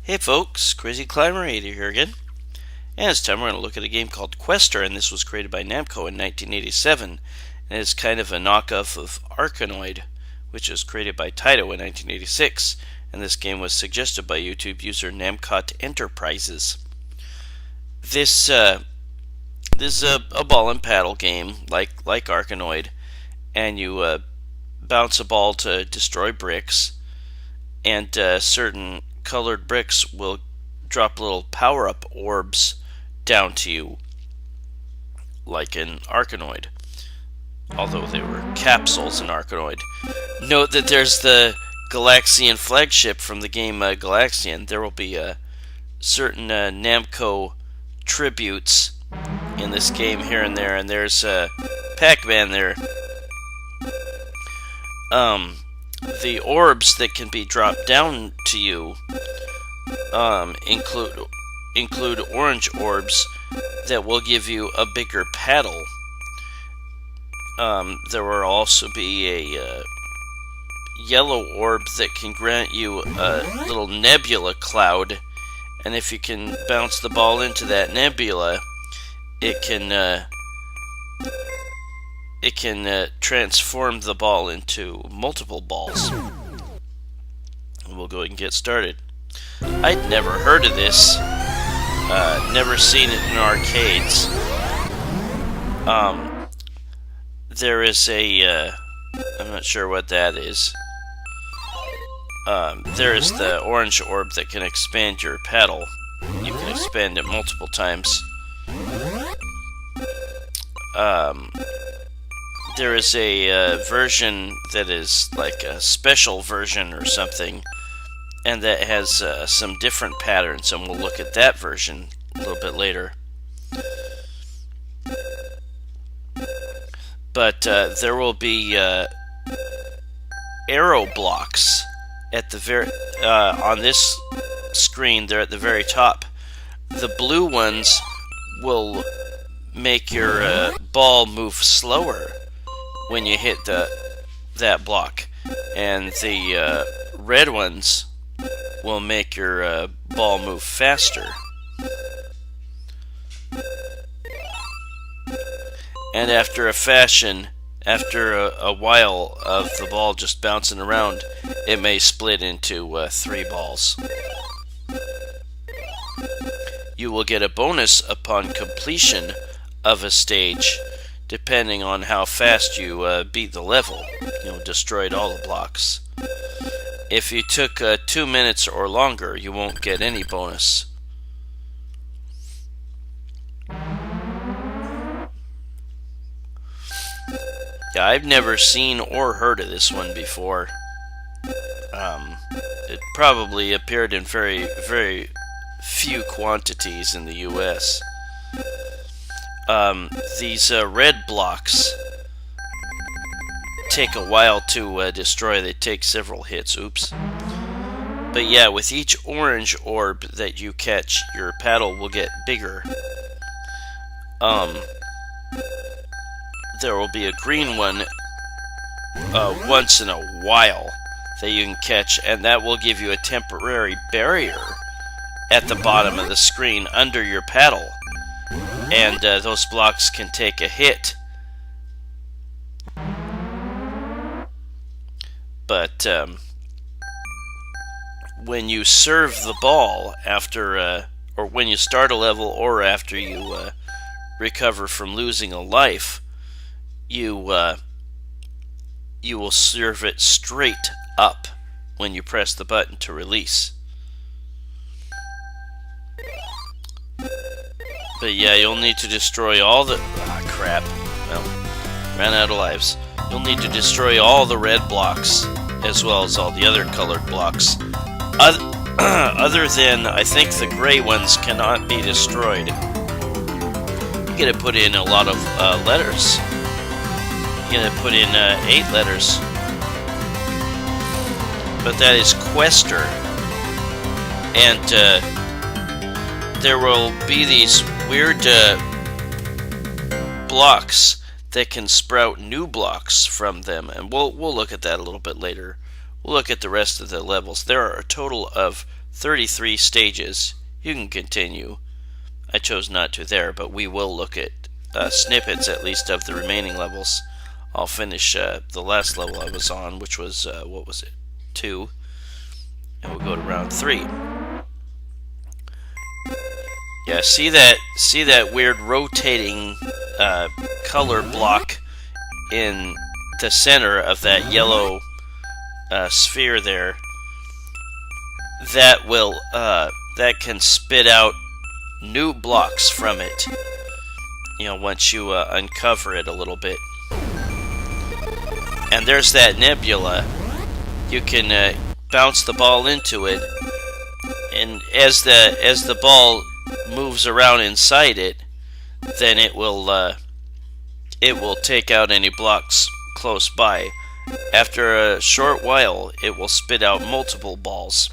Hey folks, Crazy Climber 80 here again. And this time we're going to look at a game called Quester, and this was created by Namco in 1987. And it's kind of a knockoff of ARKANOID, which was created by Taito in 1986. And this game was suggested by YouTube user Namcotenterprises. This is a ball and paddle game, like ARKANOID, and you bounce a ball to destroy bricks, and certain colored bricks will drop little power-up orbs down to you, like in ARKANOID, although they were capsules in ARKANOID. Note that there's the Galaxian flagship from the game Galaxian. There will be certain Namco tributes in this game here and there, and there's Pac-Man there. The orbs that can be dropped down to you include orange orbs that will give you a bigger paddle. There will also be a yellow orb that can grant you a little nebula cloud, and if you can bounce the ball into that nebula, it can transform the ball into multiple balls. We'll go ahead and get started. I'd never heard of this, never seen it in arcades. There is a, I'm not sure what that is. There is the orange orb that can expand your paddle. You can expand it multiple times. There is a version that is like a special version or something, and that has some different patterns, and we'll look at that version a little bit later. But there will be arrow blocks at the on this screen. They're at the very top. The blue ones will make your ball move slower when you hit that block, and the red ones will make your ball move faster. And after a fashion, after a while of the ball just bouncing around, it may split into 3 balls. You will get a bonus upon completion of a stage, depending on how fast you beat the level, destroyed all the blocks. If you took 2 minutes or longer, you won't get any bonus. Yeah, I've never seen or heard of this one before. It probably appeared in very, very few quantities in the US. These red blocks take a while to destroy. They take several hits. Oops. But yeah, with each orange orb that you catch, your paddle will get bigger. There will be a green one once in a while that you can catch, and that will give you a temporary barrier at the bottom of the screen under your paddle. And those blocks can take a hit. But when you serve the ball after, or when you start a level, or after you recover from losing a life, you will serve it straight up when you press the button to release. But yeah, you'll need to destroy all the... crap. Well, ran out of lives. You'll need to destroy all the red blocks, as well as all the other colored blocks. Other than, I think the gray ones cannot be destroyed. You gotta put in a lot of letters. You gotta put in 8 letters. But that is Quester. And there will be these weird blocks that can sprout new blocks from them, and we'll look at that a little bit later. We'll look at the rest of the levels. There are a total of 33 stages. You can continue. I chose not to there, but we will look at snippets at least of the remaining levels. I'll finish the last level I was on, which was, what was it, 2. And we'll go to round 3. Yeah, see that weird rotating color block in the center of that yellow sphere there? That will that can spit out new blocks from it. You know, once you uncover it a little bit. And there's that nebula. You can bounce the ball into it, and as the ball moves around inside it, then it will take out any blocks close by. After a short while, it will spit out multiple balls.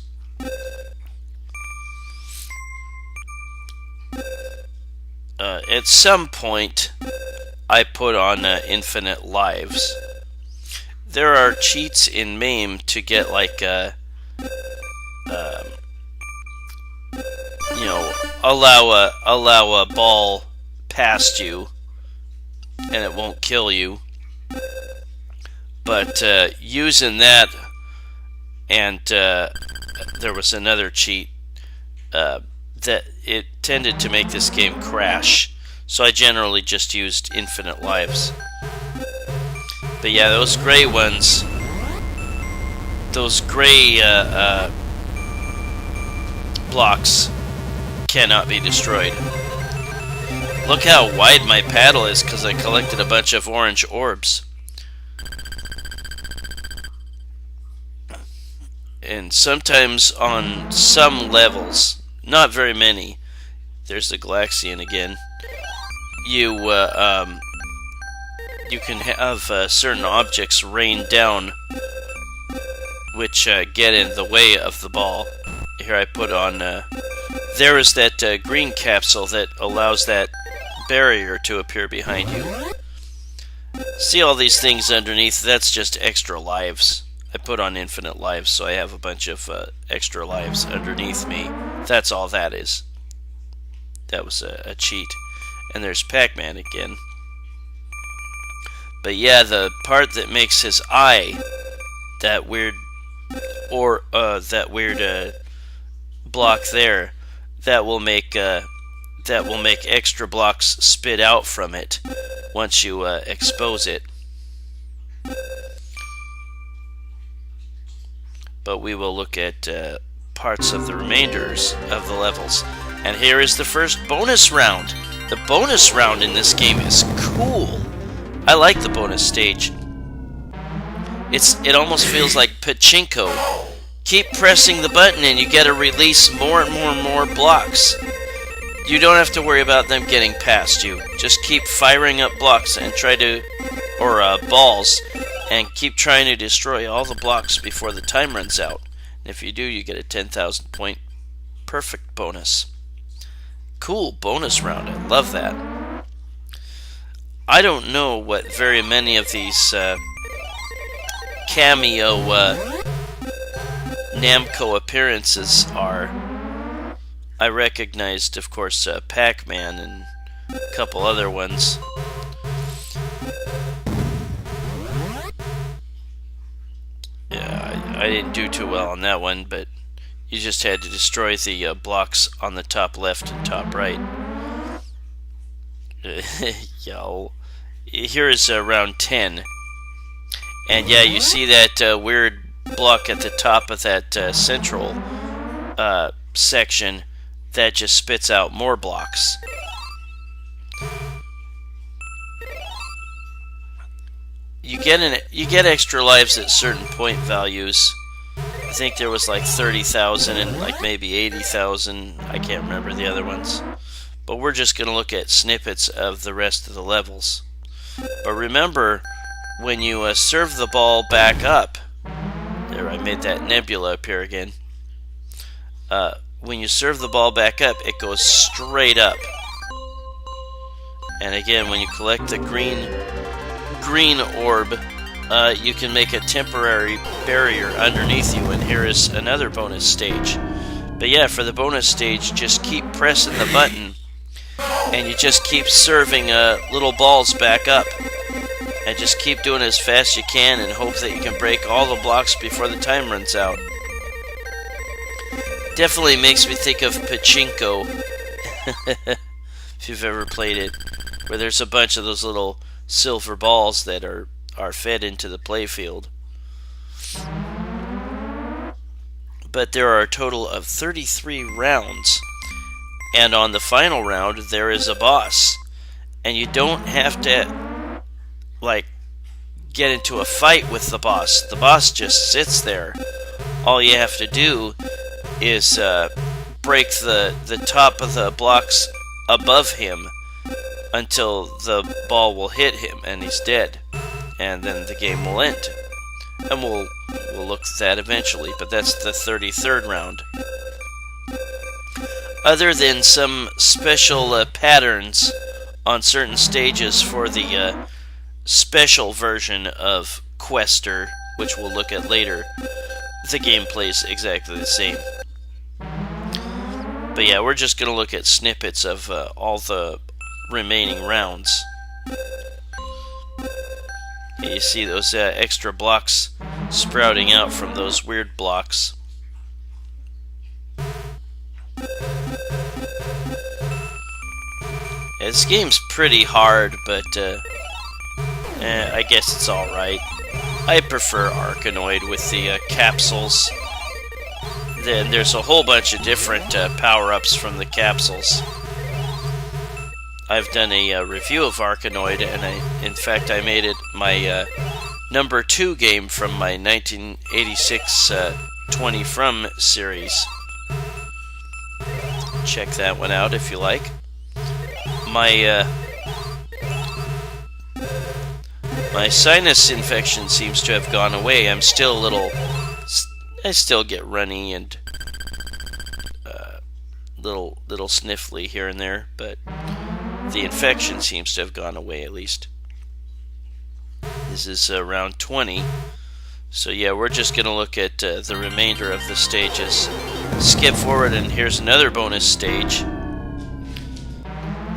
At some point, I put on infinite lives. There are cheats in MAME to get like you know, allow a ball past you and it won't kill you. But using that, and there was another cheat that it tended to make this game crash, so I generally just used infinite lives. But yeah, those gray ones, those gray blocks cannot be destroyed. Look how wide my paddle is because I collected a bunch of orange orbs. And sometimes on some levels, not very many, there's the Galaxian again, you can have certain objects rain down which get in the way of the ball. Here I put on, there is that green capsule that allows that barrier to appear behind you. See all these things underneath? That's just extra lives. I put on infinite lives, so I have a bunch of extra lives underneath me. That's all that is. That was a cheat. And there's Pac-Man again. But yeah, the part that makes his eye, that weird, or block there, that will make extra blocks spit out from it once you expose it. But we will look at parts of the remainders of the levels. And here is the first bonus round. The bonus round in this game is cool. I like the bonus stage. It almost feels like Pachinko. Keep pressing the button and you get to release more and more and more blocks. You don't have to worry about them getting past you. Just keep firing up blocks and try to, or balls, and keep trying to destroy all the blocks before the time runs out. And if you do, you get a 10,000 point perfect bonus. Cool bonus round. I love that. I don't know what very many of these cameo Namco appearances are. I recognized, of course, Pac-Man and a couple other ones. Yeah, I didn't do too well on that one, but you just had to destroy the blocks on the top left and top right. Yo. Here is round 10. And yeah, you see that weird block at the top of that central section that just spits out more blocks. You get extra lives at certain point values. I think there was like 30,000 and like maybe 80,000. I can't remember the other ones. But we're just going to look at snippets of the rest of the levels. But remember, when you serve the ball back up, there, I made that nebula appear again. When you serve the ball back up, it goes straight up. And again, when you collect the green orb, you can make a temporary barrier underneath you. And here is another bonus stage. But yeah, for the bonus stage, just keep pressing the button, and you just keep serving little balls back up. And just keep doing it as fast as you can and hope that you can break all the blocks before the time runs out. Definitely makes me think of Pachinko, if you've ever played it, where there's a bunch of those little silver balls that are fed into the playfield. But there are a total of 33 rounds, and on the final round there is a boss, and you don't have to get into a fight with the boss. The boss just sits there. All you have to do is break the top of the blocks above him until the ball will hit him and he's dead, and then the game will end. And we'll look at that eventually, but that's the 33rd round. Other than some special patterns on certain stages for the special version of Quester, which we'll look at later, the gameplay is exactly the same. But yeah, we're just going to look at snippets of all the remaining rounds. You see those extra blocks sprouting out from those weird blocks. This game's pretty hard, but I guess it's alright. I prefer ARKANOID with the capsules. Then there's a whole bunch of different power-ups from the capsules. I've done a review of ARKANOID, and in fact I made it my number 2 game from my 1986 20 From series. Check that one out if you like. My sinus infection seems to have gone away. I'm still a little... I still get runny and little sniffly here and there, but the infection seems to have gone away at least. This is round 20. So yeah, we're just going to look at the remainder of the stages. Skip forward, and here's another bonus stage.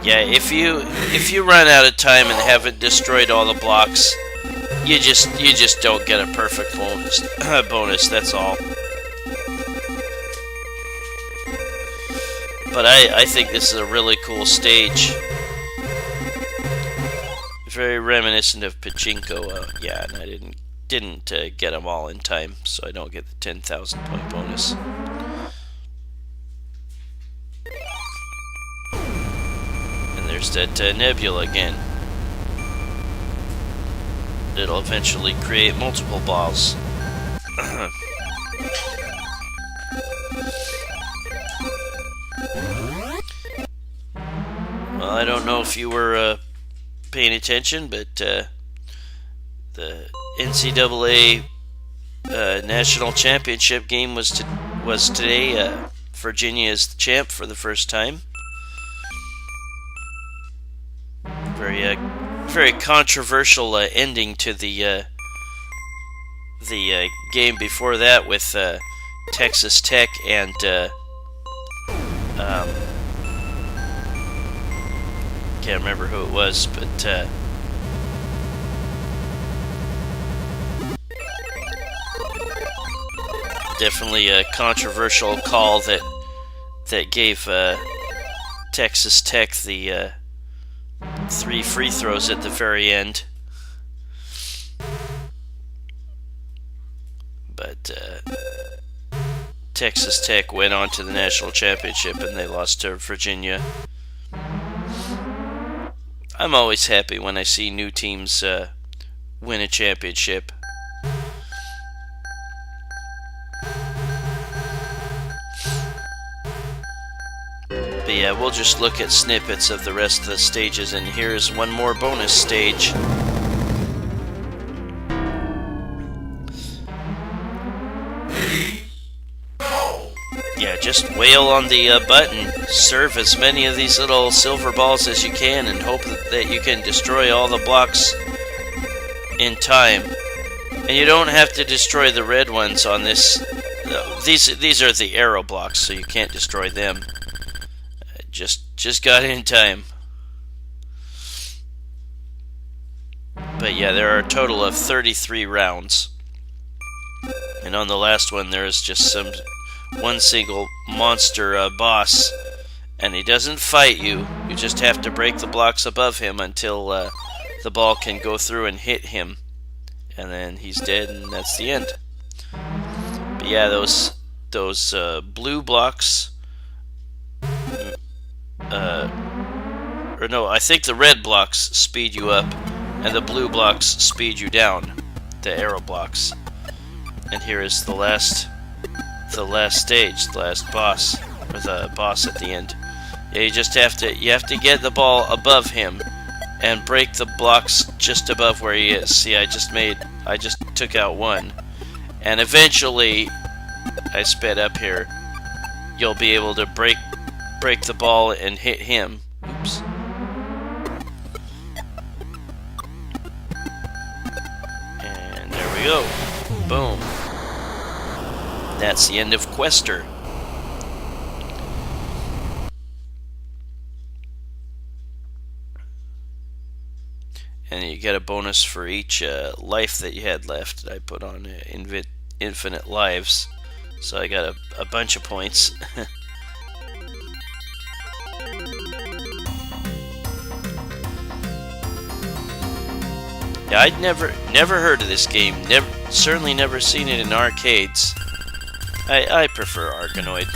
Yeah, if you run out of time and haven't destroyed all the blocks, you just don't get a perfect bonus. That's all. But I think this is a really cool stage. Very reminiscent of Pachinko. Yeah, and I didn't get them all in time, so I don't get the 10,000 point bonus. There's that nebula again. It'll eventually create multiple balls. Well, I don't know if you were paying attention, but the Ncaa National Championship game was today. Virginia is the champ for the first time. Very controversial ending to the game before that with Texas Tech and can't remember who it was, but definitely a controversial call that gave Texas Tech the 3 free throws at the very end. But Texas Tech went on to the national championship and they lost to Virginia. I'm always happy when I see new teams win a championship. But yeah, we'll just look at snippets of the rest of the stages, and here's one more bonus stage. Yeah, just wail on the button, serve as many of these little silver balls as you can, and hope that you can destroy all the blocks in time. And you don't have to destroy the red ones on this These are the arrow blocks, so you can't destroy them. Just got in time. But yeah, there are a total of 33 rounds. And on the last one, there is just one single monster boss. And he doesn't fight you. You just have to break the blocks above him until the ball can go through and hit him. And then he's dead, and that's the end. But yeah, those blue blocks... or no, I think the red blocks speed you up, and the blue blocks speed you down. The arrow blocks. And here is the last stage, the last boss, or the boss at the end. Yeah, you have to get the ball above him and break the blocks just above where he is. See, I just took out one, and eventually I sped up here. You'll be able to break the ball and hit him. Oops. And there we go. Boom. That's the end of Quester. And you get a bonus for each life that you had left. I put on infinite lives, so I got a bunch of points. Yeah, I'd never heard of this game. Certainly never seen it in arcades. I prefer ARKANOID.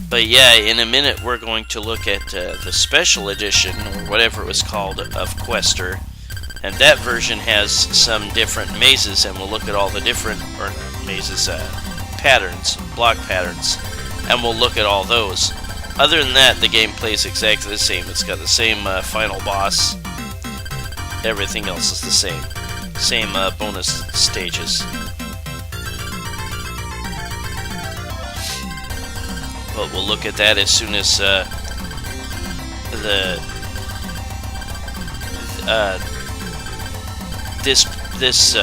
But yeah, in a minute we're going to look at the special edition, or whatever it was called, of Quester. And that version has some different mazes, and we'll look at all the different, or not mazes, patterns, block patterns. And we'll look at all those. Other than that, the game plays exactly the same. It's got the same final boss. Everything else is the same. Same bonus stages. But we'll look at that as soon as this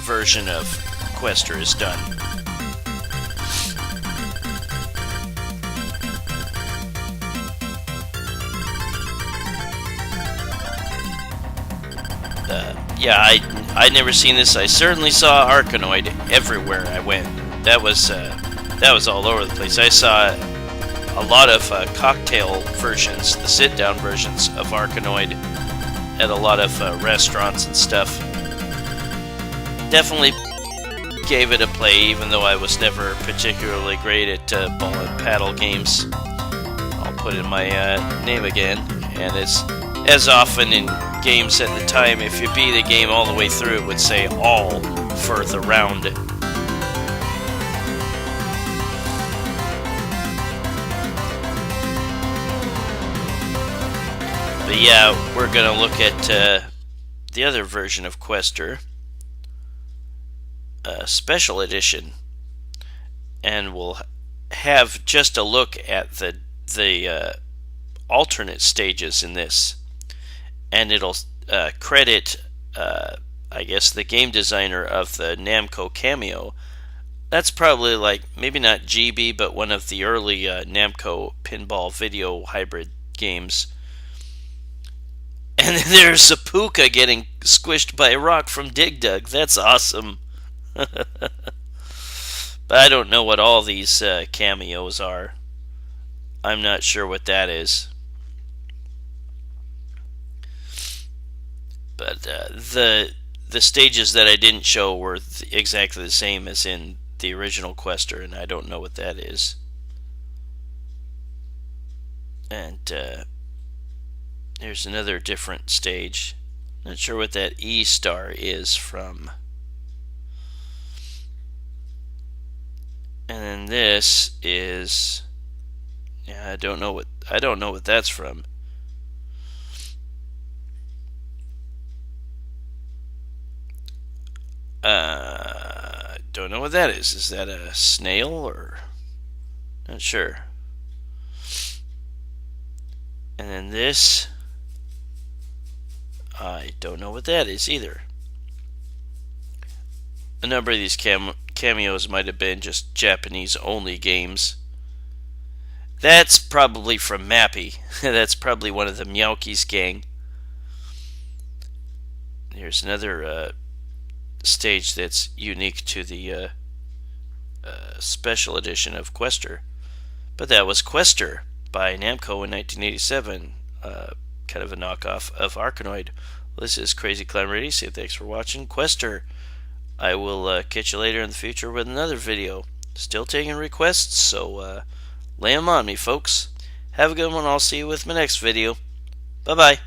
version of Quester is done. Yeah, I'd never seen this. I certainly saw ARKANOID everywhere I went. That was all over the place. I saw a lot of cocktail versions, the sit-down versions of ARKANOID at a lot of restaurants and stuff. Definitely gave it a play, even though I was never particularly great at ball and paddle games. I'll put in my name again, and as often in games at the time, if you beat a game all the way through, it would say all for the round. But yeah, we're going to look at the other version of Quester, Special Edition, and we'll have just a look at the alternate stages in this, and it'll credit, I guess, the game designer of the Namco cameo. That's probably like, maybe not GB, but one of the early Namco pinball video hybrid games. And then there's a puka getting squished by a rock from Dig Dug. That's awesome. But I don't know what all these cameos are. I'm not sure what that is. But the stages that I didn't show were exactly the same as in the original Quester, and I don't know what that is. And there's another different stage. Not sure what that E star is from. And then this is, yeah, I don't know what that's from. Don't know what that is. Is that a snail or? Not sure. And then this, I don't know what that is either. a number of these cameos might have been just Japanese-only games. That's probably from Mappy. That's probably one of the Meowki's gang. Here's another stage that's unique to the special edition of Quester. But that was Quester by Namco in 1987. Kind of a knockoff of ARKANOID. Well, this is Crazy Climber 80. Say thanks for watching Quester. I will catch you later in the future with another video. Still taking requests, so lay them on me, folks. Have a good one. I'll see you with my next video. Bye-bye.